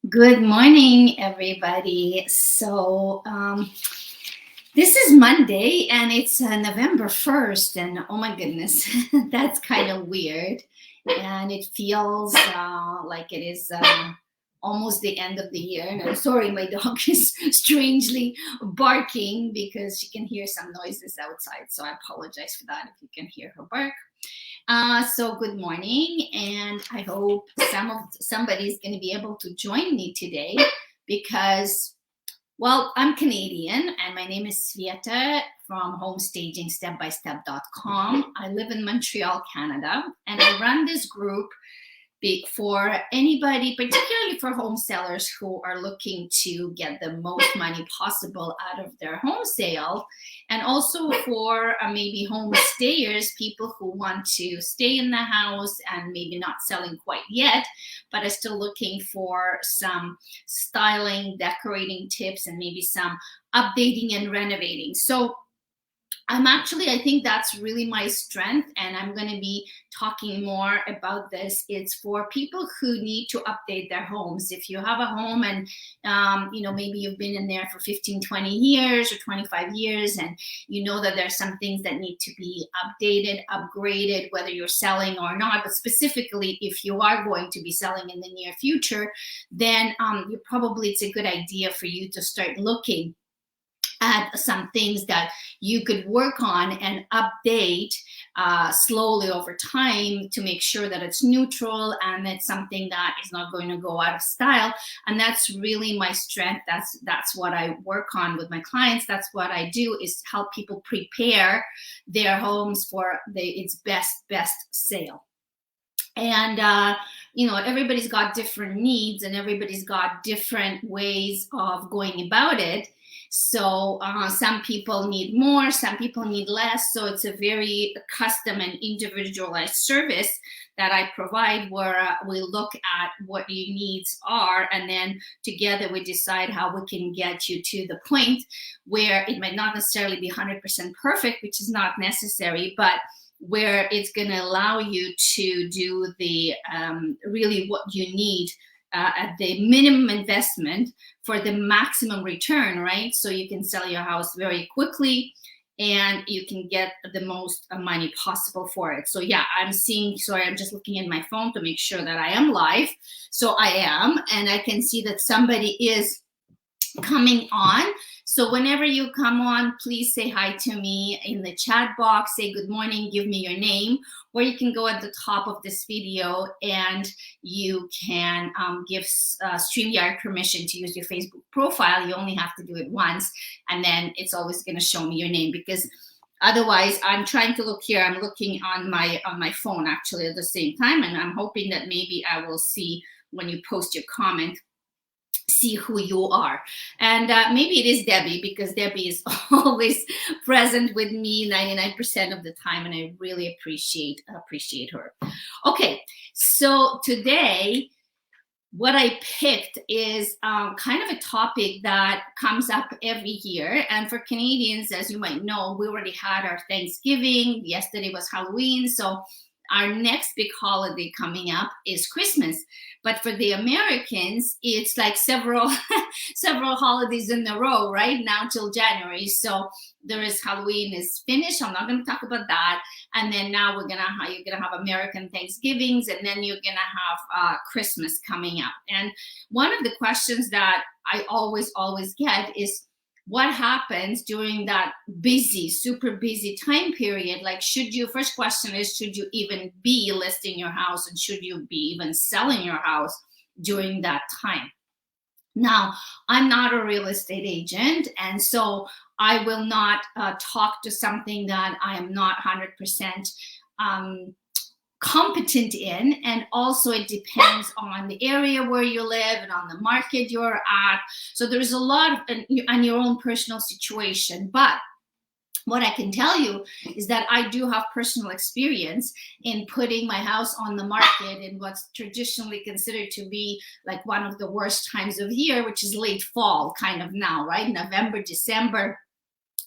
Good morning, everybody. This is Monday and it's November 1st, and oh my goodness, that's kind of weird. And it feels like it is almost the end of the year. And I'm sorry, my dog is strangely barking because she can hear some noises outside. So I apologize for that if you can hear her bark. So good morning, and I hope somebody is going to be able to join me today because, well, I'm Canadian and my name is Sveta from homestagingstepbystep.com. I live in Montreal, Canada, and I run this group for anybody, particularly for home sellers who are looking to get the most money possible out of their home sale, and also for maybe home stayers, people who want to stay in the house and maybe not selling quite yet, but are still looking for some styling, decorating tips, and maybe some updating and renovating. So I think that's really my strength, and I'm going to be talking more about this. It's for people who need to update their homes. If you have a home and, maybe you've been in there for 15, 20 years or 25 years, and you know that there's some things that need to be updated, upgraded, whether you're selling or not, but specifically if you are going to be selling in the near future, then it's a good idea for you to start looking at some things that you could work on and update slowly over time to make sure that it's neutral and it's something that is not going to go out of style. And that's really my strength. That's what I work on with my clients. That's what I do, is help people prepare their homes for its best sale. And everybody's got different needs and everybody's got different ways of going about it. So some people need more, some people need less. So it's a very custom and individualized service that I provide, where we look at what your needs are, and then together we decide how we can get you to the point where it might not necessarily be 100% perfect, which is not necessary, but where it's going to allow you to do the really what you need at the minimum investment for the maximum return, right? So you can sell your house very quickly and you can get the most money possible for it. So yeah, I'm just looking at my phone to make sure that I am live. So I am, and I can see that somebody is coming on. So whenever you come on, please say hi to me in the chat box, say good morning, give me your name, or you can go at the top of this video and you can give StreamYard permission to use your Facebook profile. You only have to do it once, and then it's always going to show me your name, because otherwise I'm trying to look here. I'm looking on my phone actually at the same time, and I'm hoping that maybe I will see when you post your comment, see who you are. And maybe it is Debbie, because Debbie is always present with me 99% of the time, and I really appreciate her. Okay, so today what I picked is kind of a topic that comes up every year. And for Canadians, as you might know, we already had our Thanksgiving. Yesterday was Halloween. So our next big holiday coming up is Christmas. But for the Americans, it's like several holidays in a row right now till January. So there is Halloween is finished. I'm not going to talk about that. And then now you're gonna have American Thanksgivings, and then you're gonna have Christmas coming up. And one of the questions that I always get is, what happens during that super busy time period? Like, first question is, should you even be listing your house, and should you be even selling your house during that time? Now, I'm not a real estate agent, and so I will not talk to something that I am not 100% competent in. And also it depends on the area where you live and on the market you're at. So there's a lot on your own personal situation. But what I can tell you is that I do have personal experience in putting my house on the market in what's traditionally considered to be like one of the worst times of year, which is late fall, kind of now, right? November, December,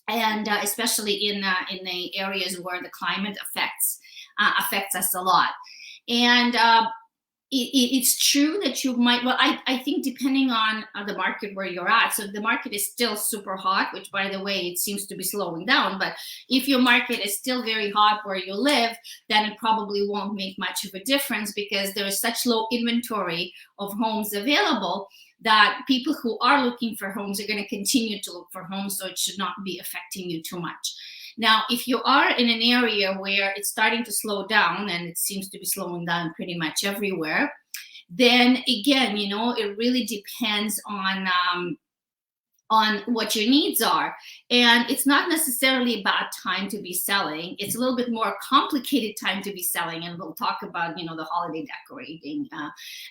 and especially in the areas where the climate affects us a lot. And it's true that you might, well, I think depending on the market where you're at. So if the market is still super hot, which by the way, it seems to be slowing down, but if your market is still very hot where you live, then it probably won't make much of a difference, because there is such low inventory of homes available that people who are looking for homes are going to continue to look for homes, so it should not be affecting you too much. Now, if you are in an area where it's starting to slow down, and it seems to be slowing down pretty much everywhere, then again, it really depends on what your needs are. And it's not necessarily a bad time to be selling. It's a little bit more complicated time to be selling. And we'll talk about, the holiday decorating.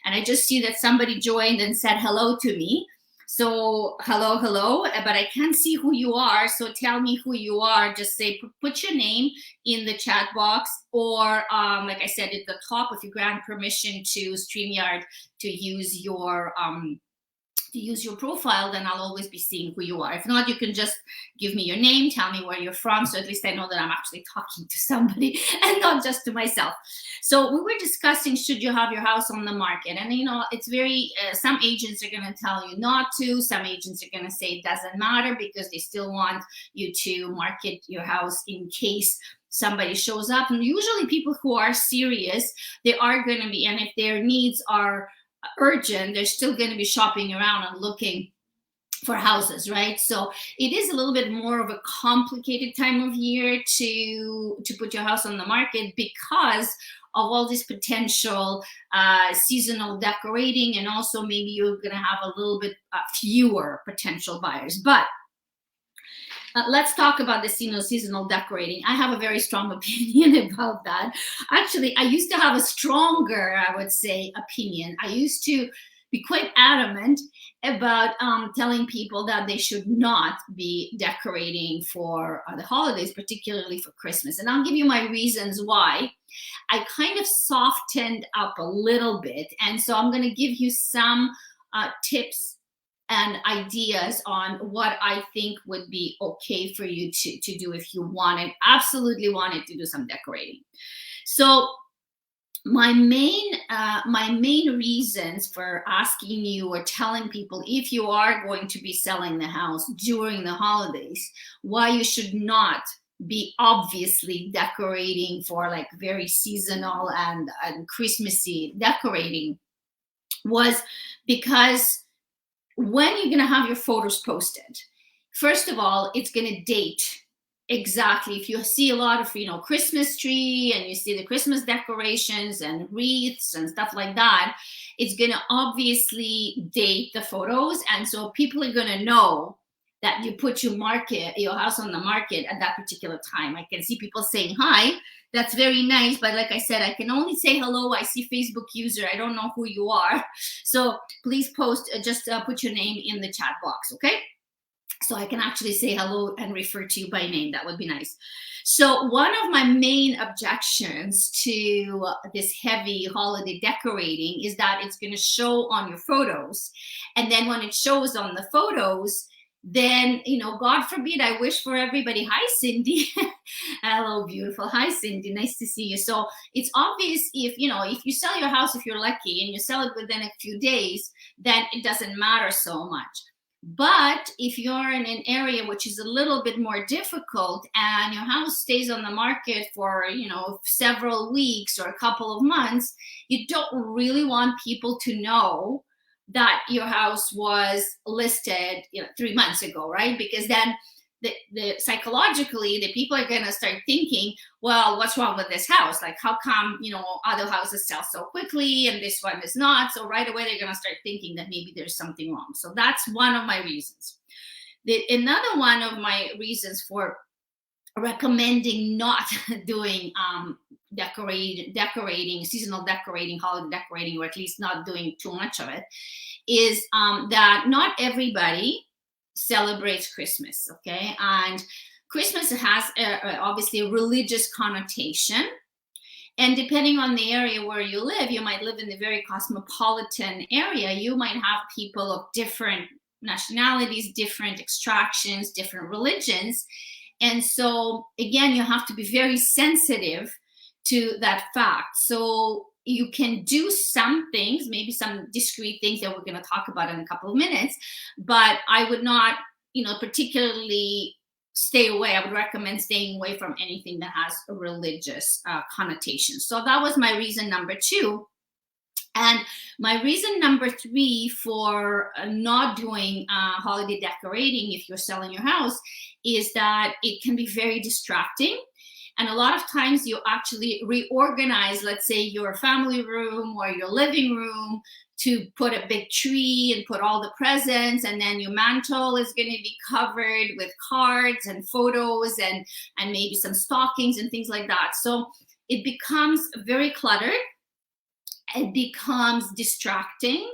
And I just see that somebody joined and said hello to me. So hello, but I can't see who you are. So tell me who you are. Just say, put your name in the chat box, or like I said, at the top, if you grant permission to StreamYard to use your profile, then I'll always be seeing who you are. If not, you can just give me your name, tell me where you're from, so at least I know that I'm actually talking to somebody and not just to myself. So we were discussing, should you have your house on the market? And it's very, some agents are going to tell you not to. Some agents are going to say it doesn't matter, because they still want you to market your house in case somebody shows up. And usually people who are serious, they are going to be, and if their needs are urgent, they're still going to be shopping around and looking for houses, right? So it is a little bit more of a complicated time of year to put your house on the market, because of all this potential seasonal decorating, and also maybe you're going to have a little bit fewer potential buyers. But let's talk about the seasonal decorating. I have a very strong opinion about that. Actually, I used to have a stronger, I would say, opinion. I used to be quite adamant about telling people that they should not be decorating for the holidays, particularly for Christmas. And I'll give you my reasons why. I kind of softened up a little bit. And so I'm going to give you some tips and ideas on what I think would be okay for you to do if you absolutely wanted to do some decorating. So my main reasons for asking you or telling people, if you are going to be selling the house during the holidays, why you should not be obviously decorating for like very seasonal and Christmassy decorating, was because when you're going to have your photos posted, first of all, it's going to date exactly. If you see a lot of, Christmas tree, and you see the Christmas decorations and wreaths and stuff like that, it's going to obviously date the photos. And so people are going to know that you put your house on the market at that particular time. I can see people saying, hi, that's very nice. But like I said, I can only say hello. I see Facebook user. I don't know who you are. So please post, just put your name in the chat box, okay? So I can actually say hello and refer to you by name. That would be nice. So one of my main objections to this heavy holiday decorating is that it's going to show on your photos. And then when it shows on the photos, then, God forbid, I wish for everybody. Hi, Cindy. Hello, beautiful. Hi, Cindy. Nice to see you. So it's obvious if you sell your house, if you're lucky, and you sell it within a few days, then it doesn't matter so much. But if you're in an area which is a little bit more difficult, and your house stays on the market for, several weeks or a couple of months, you don't really want people to know that your house was listed 3 months ago, right? Because then the psychologically, the people are going to start thinking, well, what's wrong with this house? Like, how come other houses sell so quickly and this one is not? So right away they're going to start thinking that maybe there's something wrong. So that's one of my reasons. Another one of my reasons for recommending not doing decorating, seasonal decorating, holiday decorating, or at least not doing too much of it, is that not everybody celebrates Christmas, okay? And Christmas has obviously a religious connotation. And depending on the area where you live, you might live in a very cosmopolitan area. You might have people of different nationalities, different extractions, different religions. And so, again, you have to be very sensitive to that fact. So you can do some things, maybe some discrete things that we're going to talk about in a couple of minutes, but I would not, particularly stay away. I would recommend staying away from anything that has a religious connotation. So that was my reason number 2. And my reason number 3 for not doing holiday decorating if you're selling your house is that it can be very distracting. And a lot of times you actually reorganize, let's say, your family room or your living room to put a big tree and put all the presents, and then your mantle is going to be covered with cards and photos and maybe some stockings and things like that. So it becomes very cluttered. It becomes distracting,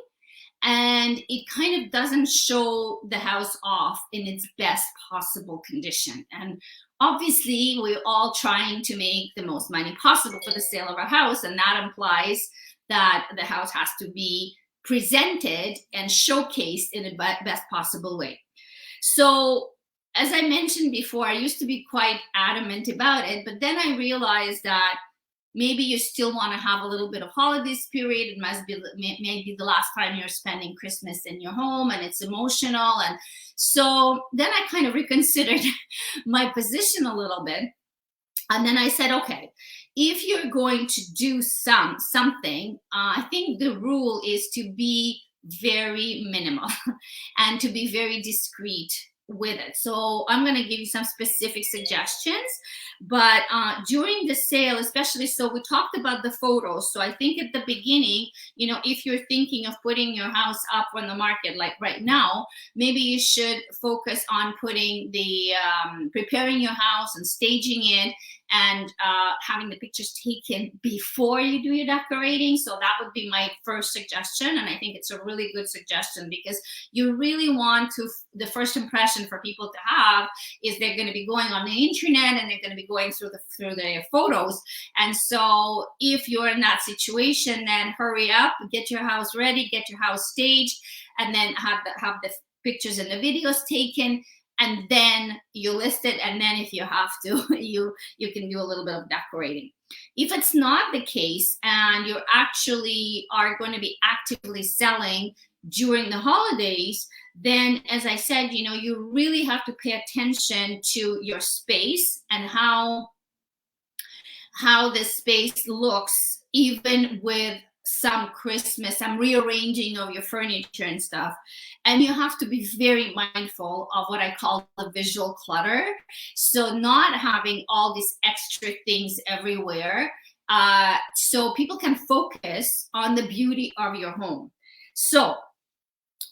and it kind of doesn't show the house off in its best possible condition. And obviously, we're all trying to make the most money possible for the sale of our house, and that implies that the house has to be presented and showcased in the best possible way. So, as I mentioned before, I used to be quite adamant about it, but then I realized that maybe you still want to have a little bit of holiday spirit. It must be maybe the last time you're spending Christmas in your home, and it's emotional. And so then I kind of reconsidered my position a little bit. And then I said, okay, if you're going to do something, I think the rule is to be very minimal and to be very discreet with it. So I'm going to give you some specific suggestions, but during the sale, especially, so we talked about the photos. So I think at the beginning, if you're thinking of putting your house up on the market, like right now, maybe you should focus on putting the preparing your house and staging it and having the pictures taken before you do your decorating. So that would be my first suggestion. And I think it's a really good suggestion, because you really want to, the first impression for people to have is they're going to be going on the internet and they're going to be going through the photos. And so if you're in that situation, then hurry up, get your house ready, get your house staged, and then have the pictures and the videos taken. And then you list it, and then if you have to, you can do a little bit of decorating. If it's not the case and you actually are going to be actively selling during the holidays, then, as I said, you really have to pay attention to your space and how the space looks, even with some rearranging of your furniture and stuff. And you have to be very mindful of what I call the visual clutter. So not having all these extra things everywhere, so people can focus on the beauty of your home. So,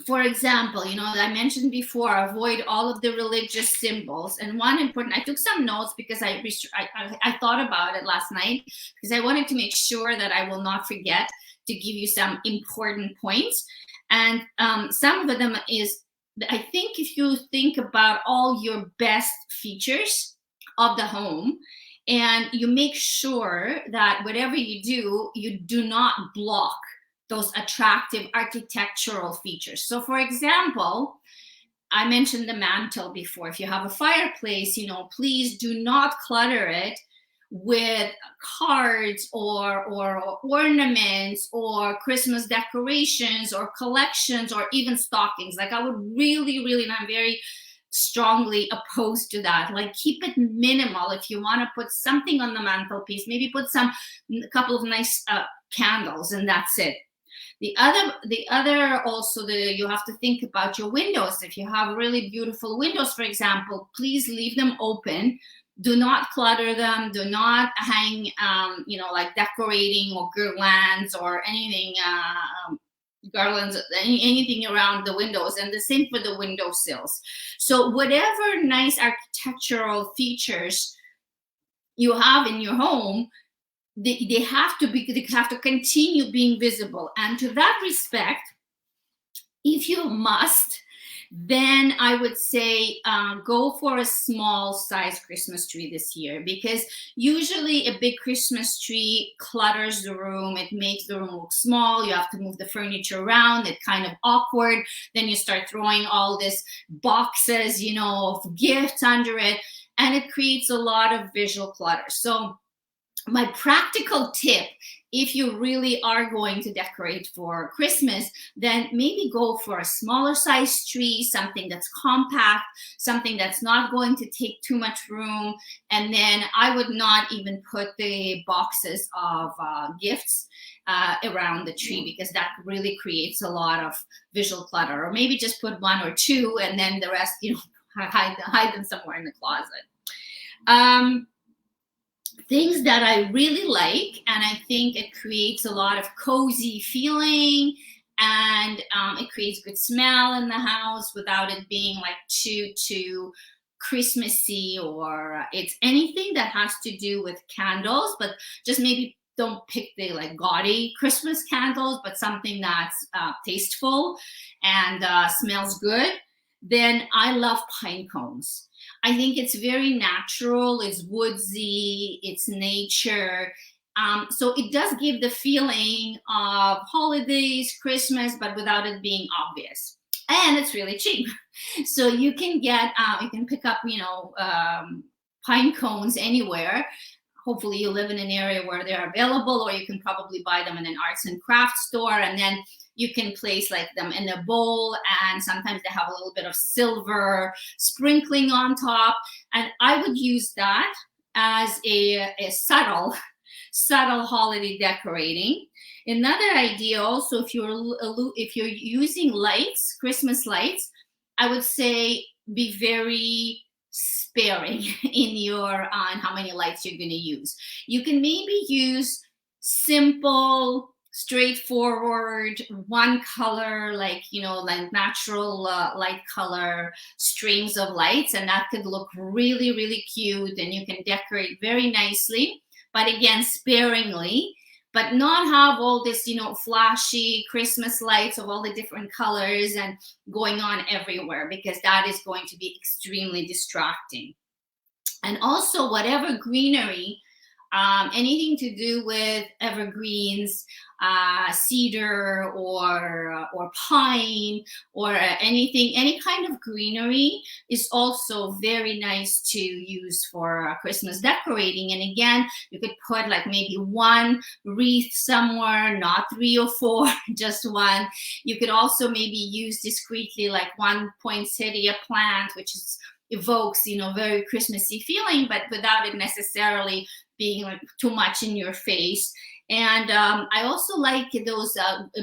for example, I mentioned before, avoid all of the religious symbols. And one important, I took some notes because I thought about it last night, because I wanted to make sure that I will not forget to give you some important points. And some of them is, I think if you think about all your best features of the home, and you make sure that whatever you do not block those attractive architectural features. So for example, I mentioned the mantle before. If you have a fireplace, please do not clutter it with cards or ornaments or Christmas decorations or collections or even stockings. Like, I would really, really, and I'm very strongly opposed to that. Like, keep it minimal. If you want to put something on the mantelpiece, maybe put a couple of nice candles, and that's it. The other also, you have to think about your windows. If you have really beautiful windows, for example, please leave them open. Do not clutter them. Do not hang, like decorating or garlands or anything, anything around the windows. And the same for the windowsills. So whatever nice architectural features you have in your home, they have to continue being visible. And to that respect, if you must, then I would say go for a small size Christmas tree this year, because usually a big Christmas tree clutters the room. It makes the room look small. You have to move the furniture around. It's kind of awkward. Then you start throwing all these boxes, of gifts under it, and it creates a lot of visual clutter. So my practical tip if you really are going to decorate for Christmas, then maybe go for a smaller size tree, something that's compact, something that's not going to take too much room. And then I would not even put the boxes of gifts around the tree, because that really creates a lot of visual clutter. Or maybe just put one or two, and then the rest, hide them somewhere in the closet. Things that I really like, and I think it creates a lot of cozy feeling, and it creates good smell in the house without it being like too Christmassy, or it's anything that has to do with candles, but just maybe don't pick the like gaudy Christmas candles, but something that's tasteful and smells good. Then I love pine cones. I think it's very natural, it's woodsy, it's nature. So it does give the feeling of holidays, Christmas, but without it being obvious. And it's really cheap. So you can pick up, pine cones anywhere. Hopefully you live in an area where they're available, or you can probably buy them in an arts and crafts store, and then you can place like them in a bowl, and sometimes they have a little bit of silver sprinkling on top. And I would use that as a subtle holiday decorating. Another idea also, if you're using lights, Christmas lights, I would say be very sparing on how many lights you're going to use. You can maybe use simple, straightforward, one color, like natural light color strings of lights, and that could look really, really cute, and you can decorate very nicely, but again, sparingly, but not have all this, flashy Christmas lights of all the different colors and going on everywhere, because that is going to be extremely distracting. And also, whatever greenery, anything to do with evergreens, cedar or pine, or any kind of greenery is also very nice to use for Christmas decorating. And again, you could put like maybe one wreath somewhere, not 3 or 4, just one. You could also maybe use discreetly like one poinsettia plant, which evokes very Christmassy feeling, but without it necessarily being like too much in your face. And I also like those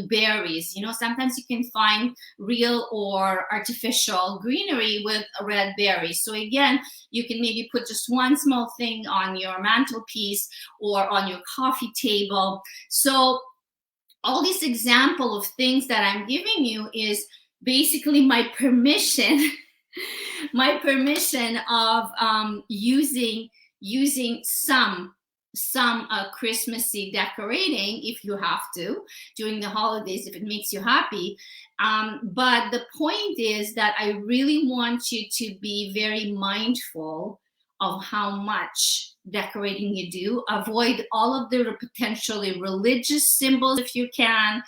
berries. Sometimes you can find real or artificial greenery with red berries. So again, you can maybe put just one small thing on your mantelpiece or on your coffee table. So all these example of things that I'm giving you is basically my permission of using some Christmassy decorating if you have to during the holidays, if it makes you happy. But the point is that I really want you to be very mindful of how much decorating you do. Avoid all of the potentially religious symbols if you can,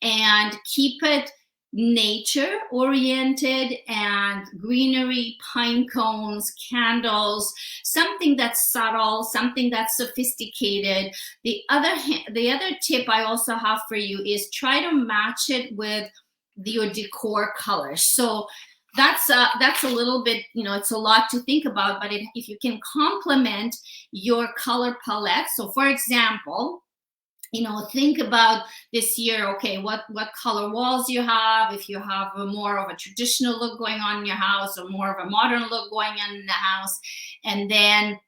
and keep it nature oriented, and greenery, pine cones, candles, something that's subtle, something that's sophisticated. The other tip I also have for you is try to match it with your decor colors. So that's a little bit, it's a lot to think about, but if you can complement your color palette. So for example, think about this year, okay, what color walls you have, if you have more of a traditional look going on in your house or more of a modern look going on in the house. And then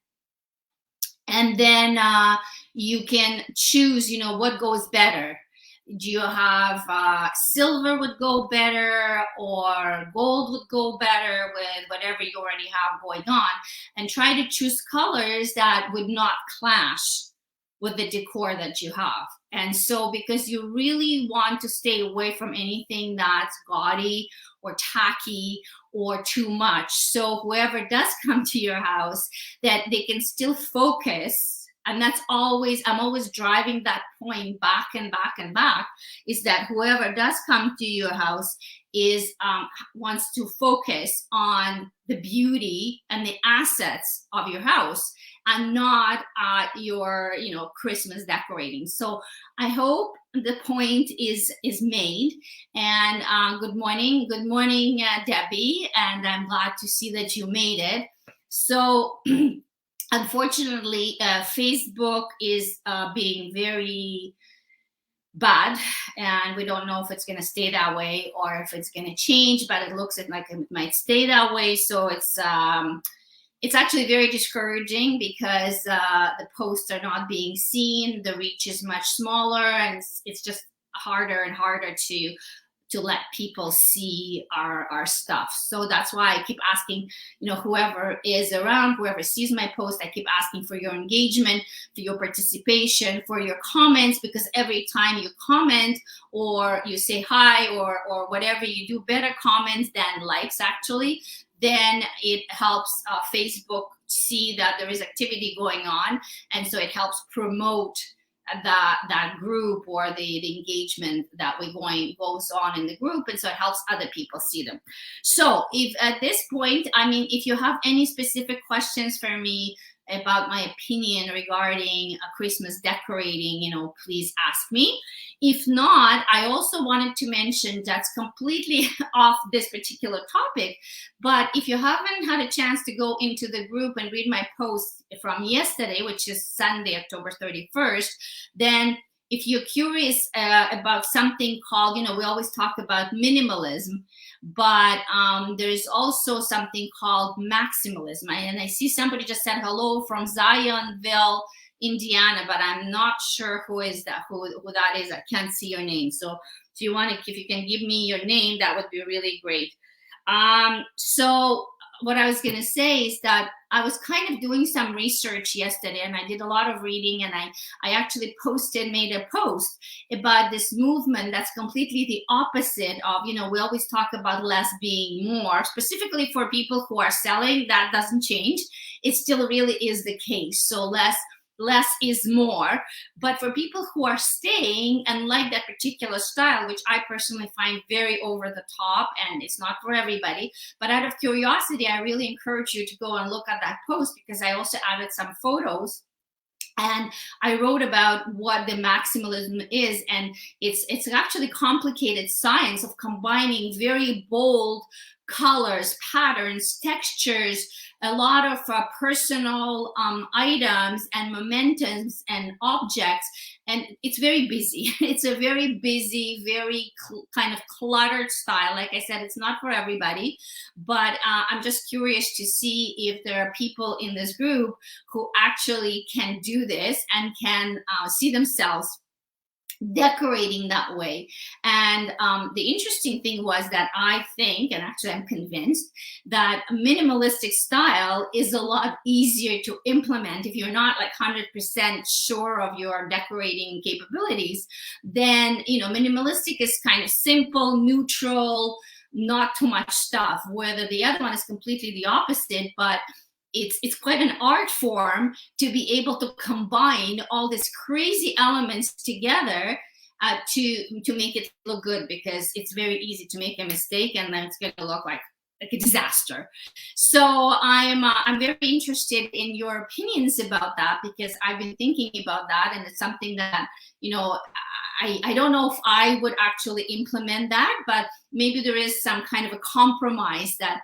you can choose, what goes better. Do you have silver would go better, or gold would go better with whatever you already have going on, and try to choose colors that would not clash with the decor that you have. And so, because you really want to stay away from anything that's gaudy or tacky or too much, so whoever does come to your house, that they can still focus. And I'm always driving that point back and back and back, is that whoever does come to your house wants to focus on the beauty and the assets of your house, and not your, Christmas decorating. So I hope the point is made. And good morning, Debbie, and I'm glad to see that you made it. So unfortunately, Facebook is being very bad, and we don't know if it's going to stay that way or if it's going to change, but it looks like it might stay that way. So it's actually very discouraging because the posts are not being seen, the reach is much smaller, and it's just harder and harder to let people see our stuff. So that's why I keep asking, whoever is around, whoever sees my post, I keep asking for your engagement, for your participation, for your comments, because every time you comment or you say hi or whatever, you do better comments than likes actually, then it helps Facebook see that there is activity going on, and so it helps promote that group or the engagement that goes on in the group, and so it helps other people see them. So if at this point, if you have any specific questions for me about my opinion regarding Christmas decorating, please ask me. If not, I also wanted to mention, that's completely off this particular topic, but if you haven't had a chance to go into the group and read my post from yesterday, which is Sunday, October 31st, then if you're curious about something called, we always talk about minimalism, but there's also something called maximalism. And I see somebody just said hello from Zionville, Indiana, but I'm not sure who that is. I can't see your name. So if you can give me your name, that would be really great. So what I was going to say is that I was kind of doing some research yesterday, and I did a lot of reading, and I actually made a post about this movement that's completely the opposite of, we always talk about less being more, specifically for people who are selling. That doesn't change. It still really is the case. So less is more. But for people who are staying and like that particular style, which I personally find very over the top, and it's not for everybody, but out of curiosity, I really encourage you to go and look at that post, because I also added some photos and I wrote about what the maximalism is. And it's actually complicated science of combining very bold colors, patterns, textures, a lot of personal items and momentums and objects, and it's very busy. It's a very busy, very kind of cluttered style. Like I said, it's not for everybody, but I'm just curious to see if there are people in this group who actually can do this and can see themselves decorating that way. And the interesting thing was that I think, and actually I'm convinced, that minimalistic style is a lot easier to implement if you're not like 100% sure of your decorating capabilities. Then, minimalistic is kind of simple, neutral, not too much stuff, whether the other one is completely the opposite, but it's quite an art form to be able to combine all these crazy elements together to make it look good, because it's very easy to make a mistake and then it's going to look like a disaster. So I'm very interested in your opinions about that, because I've been thinking about that, and it's something that, I don't know if I would actually implement that, but maybe there is some kind of a compromise that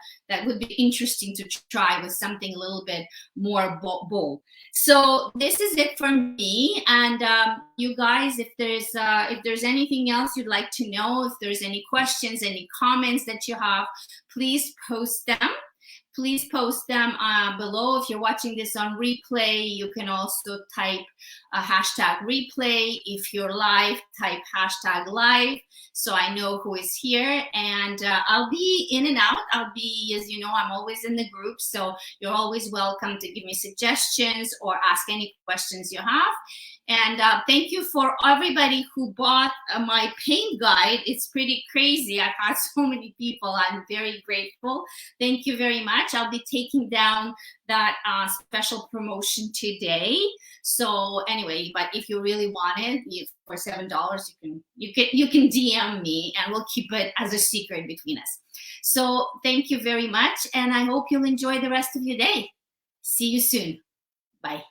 would be interesting to try with something a little bit more bold. So this is it for me. And you guys, if there's anything else you'd like to know, if there's any questions, any comments that you have, please post them. Please post them below. If you're watching this on replay, you can also type a hashtag replay. If you're live, type hashtag live, so I know who is here. And I'll be in and out. I'll be, as you know, I'm always in the group, so you're always welcome to give me suggestions or ask any questions you have. And thank you for everybody who bought my paint guide. It's pretty crazy. I've had so many people. I'm very grateful. Thank you very much. I'll be taking down that special promotion today. So anyway, but if you really want it, for $7, you can DM me, and we'll keep it as a secret between us. So thank you very much, and I hope you'll enjoy the rest of your day. See you soon. Bye.